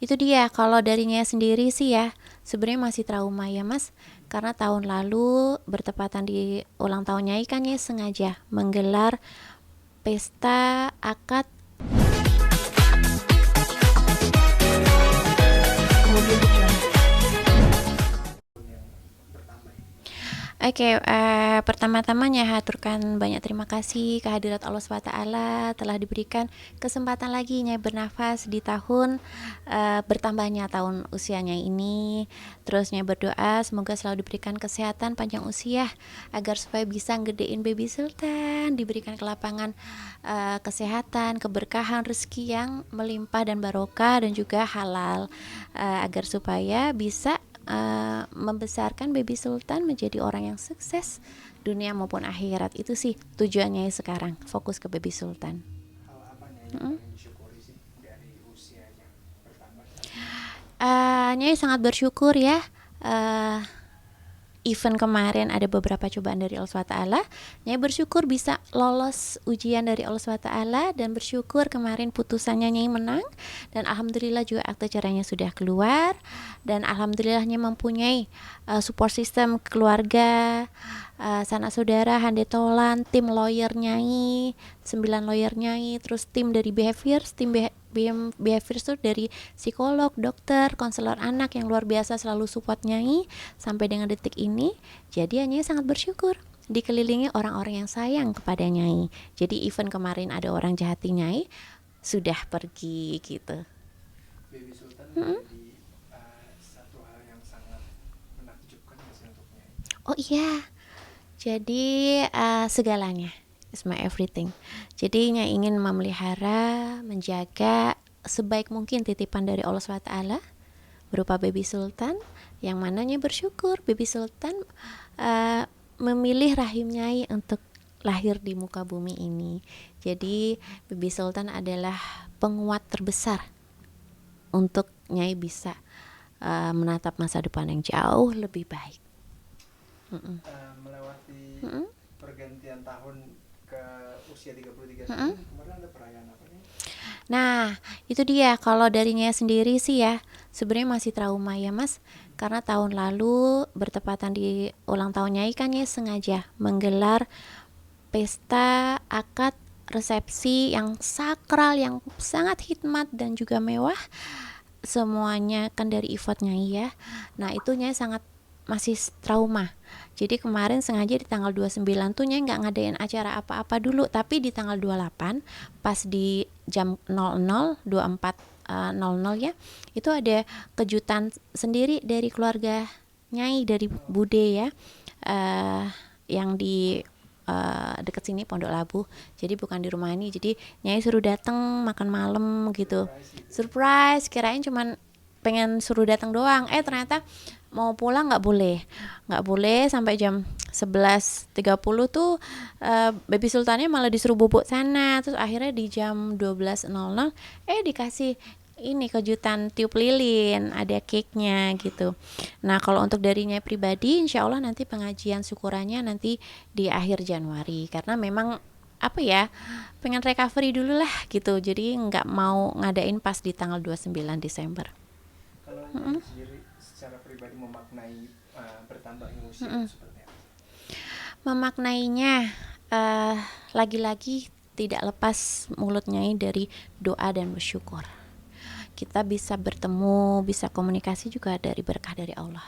itu dia, kalau dari Nyai sendiri sih ya, sebenarnya masih trauma ya Mas, karena tahun lalu bertepatan di ulang tahun Nyai kan Nyai sengaja menggelar pesta akad. Oke, pertama-tamanya haturkan banyak terima kasih kehadirat Allah SWT telah diberikan kesempatan lagi Nyai bernafas di tahun bertambahnya tahun usianya ini. Terus Nyai berdoa semoga selalu diberikan kesehatan panjang usia agar supaya bisa gedein baby Sultan, diberikan kelapangan kesehatan, keberkahan, rezeki yang melimpah dan barokah dan juga halal, agar supaya bisa membesarkan baby Sultan menjadi orang yang sukses dunia maupun akhirat. Itu sih tujuannya sekarang, fokus ke baby Sultan. Hal apa nih yang Mm-mm. paling disyukuri sih dari usianya bertambah saat ini? Nyai sangat bersyukur ya. uh, Event kemarin ada beberapa cobaan dari Allah SWT. Nyai bersyukur bisa lolos ujian dari Allah SWT dan bersyukur kemarin putusannya Nyai menang, dan alhamdulillah juga akte cerainya sudah keluar, dan alhamdulillahnya mempunyai support system keluarga, sanak saudara, handetolan, tim lawyer Nyai, 9 lawyer Nyai, terus tim dari behaviors, behaviors itu dari psikolog, dokter, konselor anak yang luar biasa selalu support Nyai sampai dengan detik ini. Jadi Nyai sangat bersyukur dikelilingi orang-orang yang sayang kepada Nyai. Jadi event kemarin ada orang jahati Nyai sudah pergi gitu. Baby Sultan Mm-mm. menjadi satu hal yang sangat menakjubkan nggak sih untuk Nyai? Oh iya, jadi segalanya is my everything. Jadi Nyai ingin memelihara, menjaga sebaik mungkin titipan dari Allah SWT berupa baby Sultan, yang mananya bersyukur baby Sultan uh, memilih rahim Nyai untuk lahir di muka bumi ini. Jadi baby Sultan adalah penguat terbesar untuk Nyai bisa menatap masa depan yang jauh lebih baik. Mm-mm. Melewati Mm-mm. pergantian tahun ke usia 33 Mm-mm. tahun, kemarin ada perayaan apa nih? Nah, itu dia, kalau dari Nyai sendiri sih ya, sebenarnya masih trauma ya Mas, karena tahun lalu bertepatan di ulang tahun Nyai kan Nyai sengaja menggelar pesta akad resepsi yang sakral, yang sangat hikmat dan juga mewah, semuanya kan dari effort Nyai ya. Nah itu Nyai sangat masih trauma. Jadi kemarin sengaja di tanggal 29 tuh Nyai nggak ngadain acara apa-apa dulu, tapi di tanggal 28 pas di jam 00 24 00 ya, itu ada kejutan sendiri dari keluarga Nyai, dari Bude ya, uh, yang di deket sini Pondok Labu. Jadi bukan di rumah ini. Jadi Nyai suruh datang makan malam gitu. Surprise gitu ya? Surprise, kirain cuman pengen suruh datang doang. Ternyata mau pulang nggak boleh sampai jam 11.30 tuh baby sultannya malah disuruh bobok sana. Terus akhirnya di jam 12.00 dikasih ini kejutan tiup lilin, ada cake-nya gitu. Nah kalau untuk darinya pribadi, insya Allah nanti pengajian syukurannya nanti di akhir Januari, karena memang apa ya, pengen recovery dulu lah gitu, jadi nggak mau ngadain pas di tanggal 29 Desember. Kalau Nyai Mm-mm. sendiri secara pribadi memaknai bertambahnya usia Mm-mm. itu seperti apa? Memaknainya lagi-lagi tidak lepas mulutnya dari doa dan bersyukur. Kita bisa bertemu, bisa komunikasi juga dari berkah dari Allah.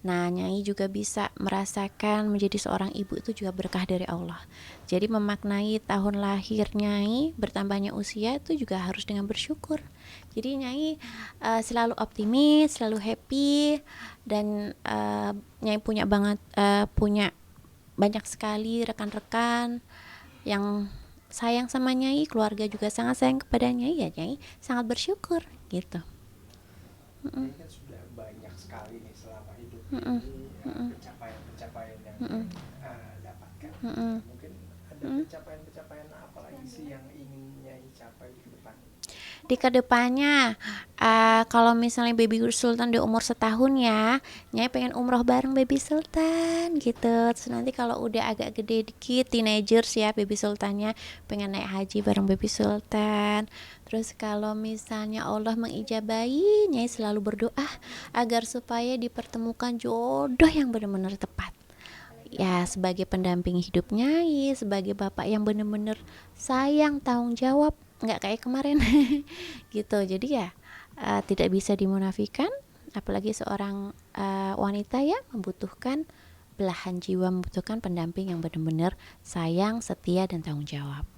Nah, Nyai juga bisa merasakan menjadi seorang ibu itu juga berkah dari Allah. Jadi memaknai tahun lahir Nyai, bertambahnya usia itu juga harus dengan bersyukur. Jadi Nyai selalu optimis, selalu happy, dan Nyai punya banyak sekali rekan-rekan yang sayang sama Nyai, keluarga juga sangat sayang kepada Nyai, ya Nyai sangat bersyukur gitu. Mm-mm. Nyai kan sudah banyak sekali nih selama hidup Mm-mm. ini Mm-mm. pencapaian-pencapaian yang Mm-mm. Nyai dapatkan. Mm-mm. Mungkin ada Mm-mm. pencapaian-pencapaian apa lagi sih yang ingin Nyai capai ke depan? di kedepannya kalau misalnya baby sultan di umur setahun ya, Nyai pengen umroh bareng baby sultan gitu. Terus nanti kalau udah agak gede dikit, teenagers ya, baby sultannya pengen naik haji bareng baby sultan. Terus kalau misalnya Allah mengijabahi, Nyai selalu berdoa agar supaya dipertemukan jodoh yang benar-benar tepat. Ya, sebagai pendamping hidup Nyai, sebagai bapak yang benar-benar sayang, tanggung jawab, nggak kayak kemarin gitu. Jadi ya tidak bisa dimunafikan, apalagi seorang wanita ya membutuhkan belahan jiwa, membutuhkan pendamping yang benar-benar sayang, setia dan tanggung jawab.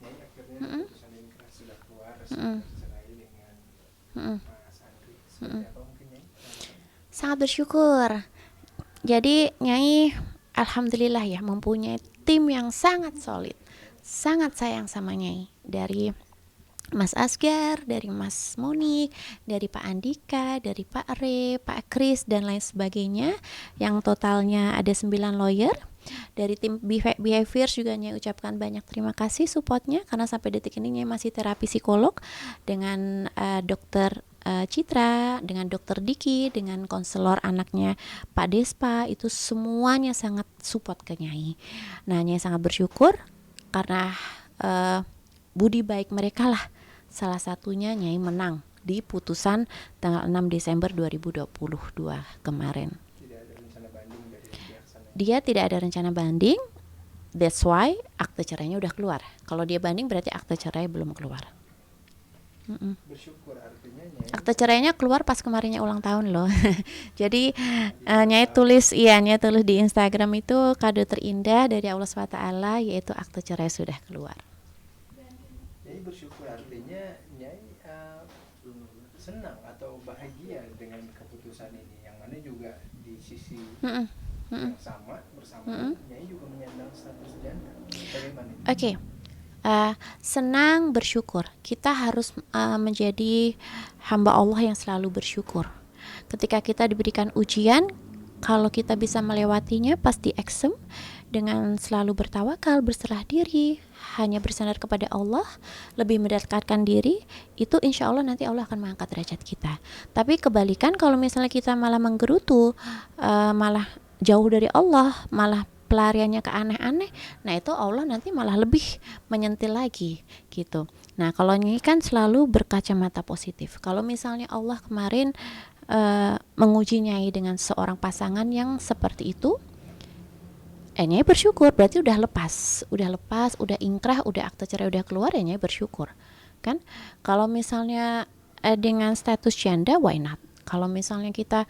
Nyai akhirnya Mm-mm. keputusan inkrah sudah keluar, resmi Mm-mm. bercerai dengan Mm-mm. Mas Andri. Seperti apa mungkin Nyai? Sangat bersyukur. Jadi Nyai alhamdulillah ya mempunyai tim yang sangat solid, sangat sayang sama Nyai, dari Mas Asgar, dari Mas Monik, dari Pak Andika, dari Pak Re, Pak Kris dan lain sebagainya, yang totalnya ada 9 lawyer. Dari tim Behaviors juga Nyai ucapkan banyak terima kasih supportnya, karena sampai detik ini Nyai masih terapi psikolog dengan dokter Citra, dengan dokter Diki, dengan konselor anaknya Pak Despa, itu semuanya sangat support ke Nyai. Nah, Nyai sangat bersyukur karena budi baik mereka lah, salah satunya Nyai menang di putusan tanggal 6 Desember 2022 kemarin. Tidak ada rencana banding dari pihak sana. Dia tidak ada rencana banding, that's why akte cerainya udah keluar. Kalau dia banding berarti akte cerai belum keluar. Bersyukur artinya Nyai Akte cerainya keluar pas kemarinnya ulang tahun loh. Jadi Nyai tulis di Instagram itu kado terindah dari Allah SWT, yaitu akte cerai sudah keluar. Nyai bersyukur artinya Nyai senang atau bahagia dengan keputusan ini, yang mana juga di sisi Mm-mm. yang sama bersamaan Nyai juga menyandang status janda. Bagaimana ini? Oke. Senang, bersyukur. Kita harus menjadi hamba Allah yang selalu bersyukur. Ketika kita diberikan ujian, kalau kita bisa melewatinya pasti eksem, dengan selalu bertawakal, berserah diri, hanya bersandar kepada Allah, lebih mendekatkan diri, itu insya Allah nanti Allah akan mengangkat derajat kita. Tapi kebalikan, kalau misalnya kita malah menggerutu, malah jauh dari Allah, malah pelariannya ke aneh-aneh, nah itu Allah nanti malah lebih menyentil lagi gitu. Nah, kalau ini kan selalu berkacamata positif. Kalau misalnya Allah kemarin menguji Nyai dengan seorang pasangan yang seperti itu, Nyai bersyukur, berarti udah lepas, udah ingkrah, udah akte cerai udah keluar, Nyai bersyukur kan. Kalau misalnya dengan status janda, why not? Kalau misalnya kita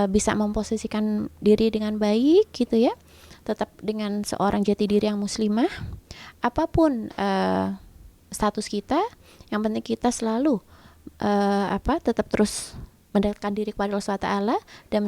bisa memposisikan diri dengan baik gitu ya, tetap dengan seorang jati diri yang muslimah, apapun status kita, yang penting kita selalu tetap terus mendekatkan diri kepada Allah SWT dan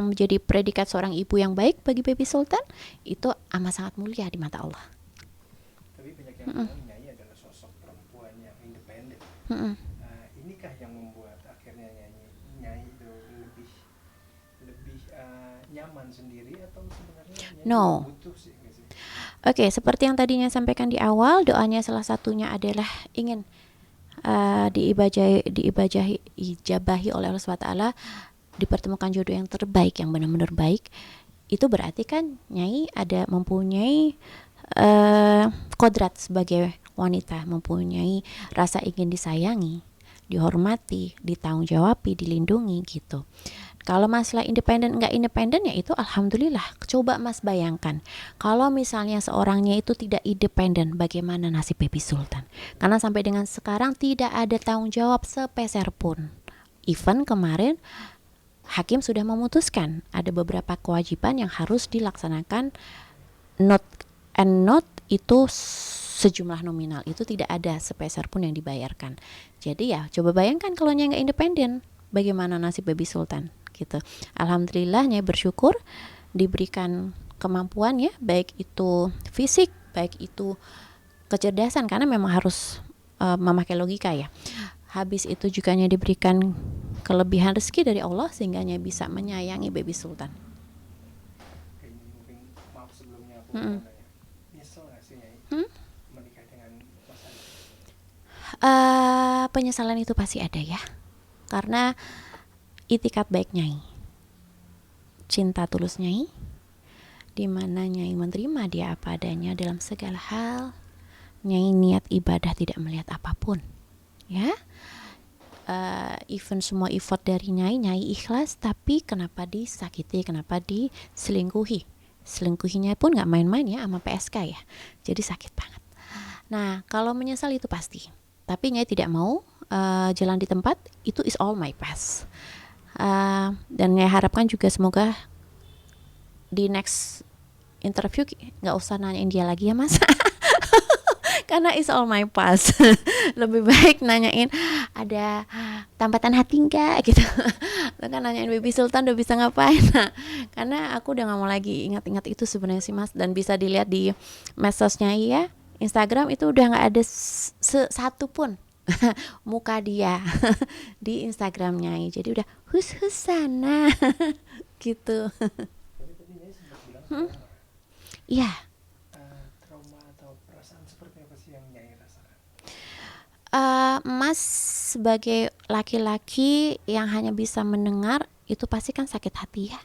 menjadi predikat seorang ibu yang baik bagi baby sultan, itu amat sangat mulia di mata Allah. Tapi banyak yang bilang Nyai adalah sosok perempuan yang independen. Inikah yang membuat akhirnya Nyai itu lebih nyaman sendiri, atau sebenarnya Nyai No. butuh sih, nggak sih? Oke, seperti yang tadinya sampaikan di awal, doanya salah satunya adalah ingin diijabahi oleh Allah SWT, dipertemukan jodoh yang terbaik, yang benar-benar baik. Itu berarti kan Nyai ada mempunyai kodrat sebagai wanita, mempunyai rasa ingin disayangi, dihormati, ditanggung-jawabi, dilindungi gitu. Kalau masalah independen nggak independen, ya itu alhamdulillah. Coba Mas bayangkan, kalau misalnya seorangnya itu tidak independen, bagaimana nasib baby sultan? Karena sampai dengan sekarang tidak ada tanggung jawab sepeser pun. Even kemarin hakim sudah memutuskan ada beberapa kewajiban yang harus dilaksanakan, not itu sejumlah nominal, itu tidak ada sepeser pun yang dibayarkan. Jadi ya coba bayangkan kalau Nyai nggak independen, bagaimana nasib baby sultan gitu. Alhamdulillah Nyai bersyukur diberikan kemampuan ya, baik itu fisik, baik itu kecerdasan, karena memang harus memakai logika ya. Habis itu juga Nyai diberikan kelebihan rezeki dari Allah sehingga Nyai bisa menyayangi baby sultan. Mungkin maaf sebelumnya aku mau nanya, nyesel nggak sih Nyai? menikah dengan Mas Andi? Penyesalan itu pasti ada ya, karena itikat baik Nyai, cinta tulus Nyai, di mana Nyai menerima dia apa adanya dalam segala hal. Nyai niat ibadah tidak melihat apapun, ya. Even semua effort dari Nyai ikhlas, tapi kenapa disakiti, kenapa diselingkuhi? Selingkuhinya pun nggak main-main ya, sama PSK ya, jadi sakit banget. Nah, kalau menyesal itu pasti, tapi Nyai tidak mau jalan di tempat itu, is all my past. Dan Nyai harapkan juga semoga di next interview nggak usah nanyain dia lagi ya Mas. Karena is all my past. Lebih baik nanyain ada tampatan hati enggak gitu. Kan nanyain Baby Sultan udah bisa ngapain. Nah, karena aku udah gak mau lagi ingat-ingat itu sebenarnya sih Mas, dan bisa dilihat di medsosnya ya, Instagram itu udah gak ada satu pun muka dia di Instagramnya, jadi udah hus sana gitu. Tapi tadi Nyai sempat bilang trauma. Iya. Trauma atau perasaan seperti apa sih yang Nyai rasakan? Mas sebagai laki-laki yang hanya bisa mendengar itu pasti kan sakit hati ya.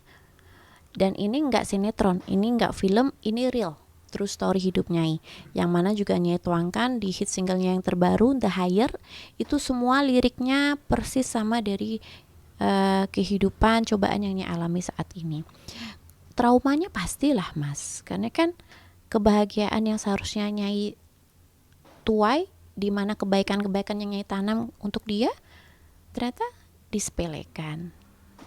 Dan ini nggak sinetron, ini nggak film, ini real, true story hidup Nyai. Yang mana juga Nyai tuangkan di hit singlenya yang terbaru, The Higher. Itu semua liriknya persis sama dari kehidupan cobaan yang Nyai alami saat ini. Traumanya pastilah Mas, karena kan kebahagiaan yang seharusnya Nyai tuai, di mana kebaikan-kebaikan yang Nyai tanam untuk dia ternyata disepelekan,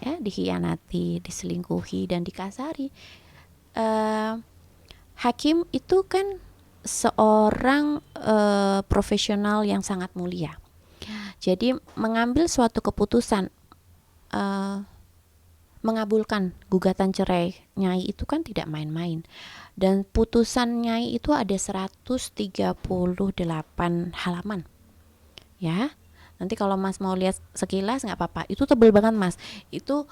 ya, dikhianati, diselingkuhi dan dikasari. Hakim itu kan seorang profesional yang sangat mulia. Jadi mengambil suatu keputusan mengabulkan gugatan cerai Nyai itu kan tidak main-main. Dan putusan Nyai itu ada 138 halaman. Ya. Nanti kalau Mas mau lihat sekilas nggak apa-apa. Itu tebel banget Mas. Itu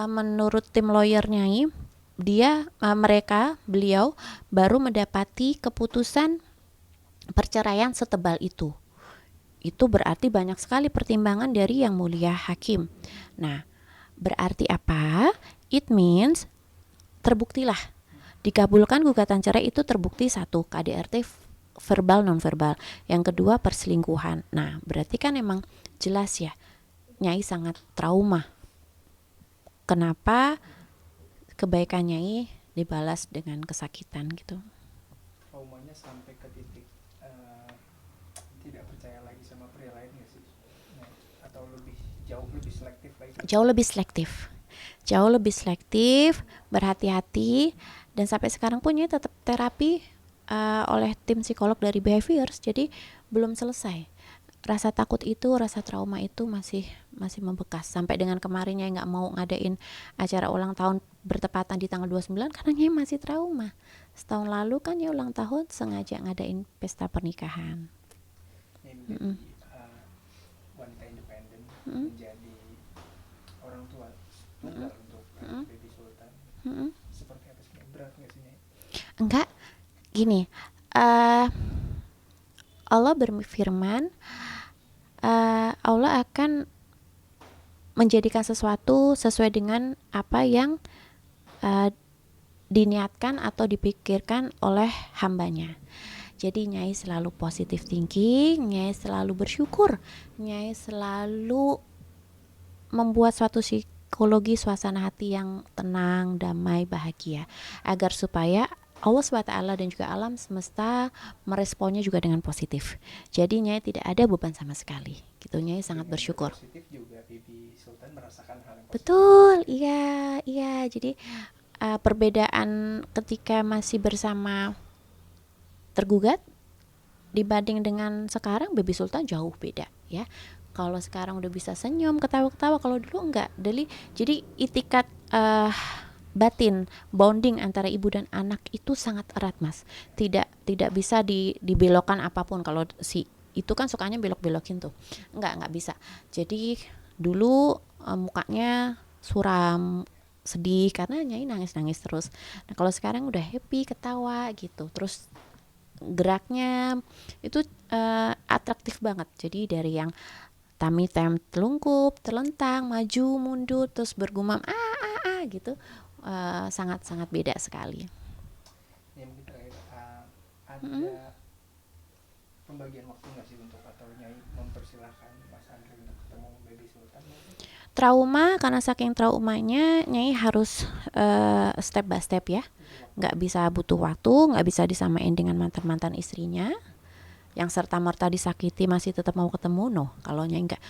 menurut tim lawyer Nyai, beliau baru mendapati keputusan perceraian setebal itu. Itu berarti banyak sekali pertimbangan dari yang mulia hakim. Nah, berarti apa? It means terbuktilah, dikabulkan gugatan cerai itu terbukti satu, KDRT verbal non verbal, yang kedua perselingkuhan. Nah, berarti kan emang jelas ya, Nyai sangat trauma. Kenapa kebaikan Nyai dibalas dengan kesakitan gitu? Traumanya sampai ke titik tidak percaya lagi sama pria lain nggak sih? Atau jauh lebih selektif lagi? Jauh lebih selektif, berhati-hati, dan sampai sekarang pun Nyai tetap terapi oleh tim psikolog dari Behaviors, jadi belum selesai. Rasa takut itu, rasa trauma itu masih membekas sampai dengan kemarin Nyai nggak mau ngadain acara ulang tahun bertepatan di tanggal 29 karena Nyai masih trauma. Setahun lalu kan Nyai ulang tahun sengaja ngadain pesta pernikahan. Nyai menjadi wanita independen, menjadi orang tua tunggal untuk Baby Sultan. Seperti apa sih? Berat nggak sih Nyai? Enggak, gini, Allah berfirman, Allah akan menjadikan sesuatu sesuai dengan apa yang diniatkan atau dipikirkan oleh hambanya. Jadi Nyai selalu positive thinking, Nyai selalu bersyukur, Nyai selalu membuat suatu psikologi suasana hati yang tenang, damai, bahagia, agar supaya Allah SWT dan juga alam semesta meresponnya juga dengan positif. Jadi Nyai tidak ada beban sama sekali. Gitu, Nyai sangat bersyukur. Positif juga Baby Sultan merasakan hal yang positif. Betul, iya. Jadi perbedaan ketika masih bersama tergugat dibanding dengan sekarang, Baby Sultan jauh beda ya. Kalau sekarang udah bisa senyum, ketawa-ketawa, kalau dulu enggak. Jadi itikat batin, bonding antara ibu dan anak itu sangat erat Mas. Tidak bisa dibelokkan apapun. Kalau si itu kan sukanya belok-belokin tuh, nggak bisa. Jadi dulu mukanya suram, sedih karena Nyai nangis terus. Nah kalau sekarang udah happy, ketawa gitu, terus geraknya itu atraktif banget. Jadi dari yang tummy time telungkup, terlentang, maju, mundur, terus bergumam gitu, sangat-sangat beda sekali. Ya mungkin terakhir, ada Mm-mm. pembagian waktu nggak sih untuk, atau Nyai mempersilahkan Mas Andri untuk ketemu Baby Sultan mungkin? Trauma, karena saking traumanya Nyai harus step by step ya, Butuh nggak waktu. bisa butuh waktu, nggak bisa disamain dengan mantan-mantan istrinya yang serta-merta disakiti masih tetap mau ketemu. No, kalau Nyai nggak,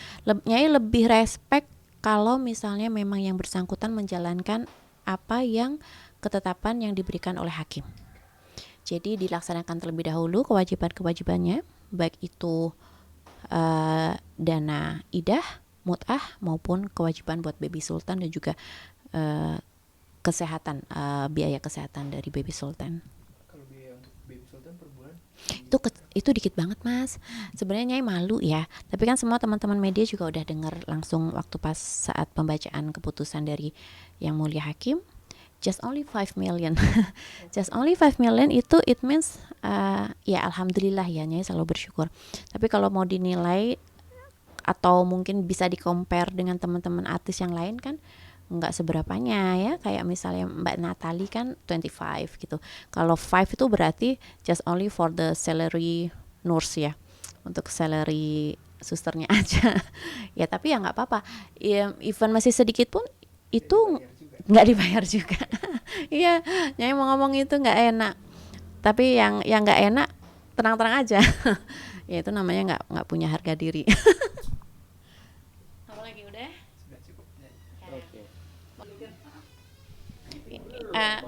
Nyai lebih respect kalau misalnya memang yang bersangkutan menjalankan apa yang ketetapan yang diberikan oleh hakim. Jadi dilaksanakan terlebih dahulu kewajiban-kewajibannya, baik itu dana idah, mut'ah, maupun kewajiban buat Baby Sultan dan juga eh, kesehatan, biaya kesehatan dari Baby Sultan. Kalau biaya untuk Baby Sultan per bulan Itu dikit banget mas. Sebenarnya Nyai malu ya, tapi kan semua teman-teman media juga udah dengar langsung waktu pas saat pembacaan keputusan dari yang mulia hakim. Just only 5 million. Just only 5 million itu it means ya alhamdulillah ya, Nyai selalu bersyukur. Tapi kalau mau dinilai atau mungkin bisa di compare dengan teman-teman artis yang lain kan nggak seberapanya ya, kayak misalnya Mbak Natalie kan 25 gitu. Kalau 5 itu berarti just only for the salary nurse ya, untuk salary susternya aja. Ya tapi ya nggak apa-apa ya, even masih sedikit pun tidak itu dibayar juga. nggak dibayar juga. Iya, Nyai mau ngomong itu nggak enak, tapi yang nggak enak tenang-tenang aja. Ya itu namanya nggak punya harga diri. Apalagi udah. Sudah cukup Nyai. Oke. Eh,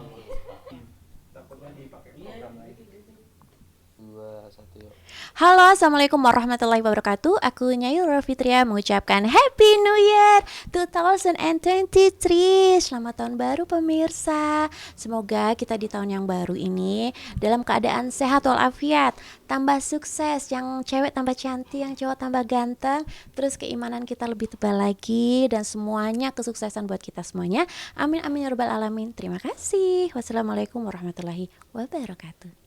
Takutnya dipakai program lain. 2, 1 yuk. Halo, assalamualaikum warahmatullahi wabarakatuh. Aku Nyai Rura Fitria mengucapkan Happy New Year 2023. Selamat tahun baru pemirsa. Semoga kita di tahun yang baru ini dalam keadaan sehat walafiat, tambah sukses, yang cewek tambah cantik, yang cowok tambah ganteng, terus keimanan kita lebih tebal lagi, dan semuanya kesuksesan buat kita semuanya. Amin amin ya rabbal alamin. Terima kasih. Wassalamualaikum warahmatullahi wabarakatuh.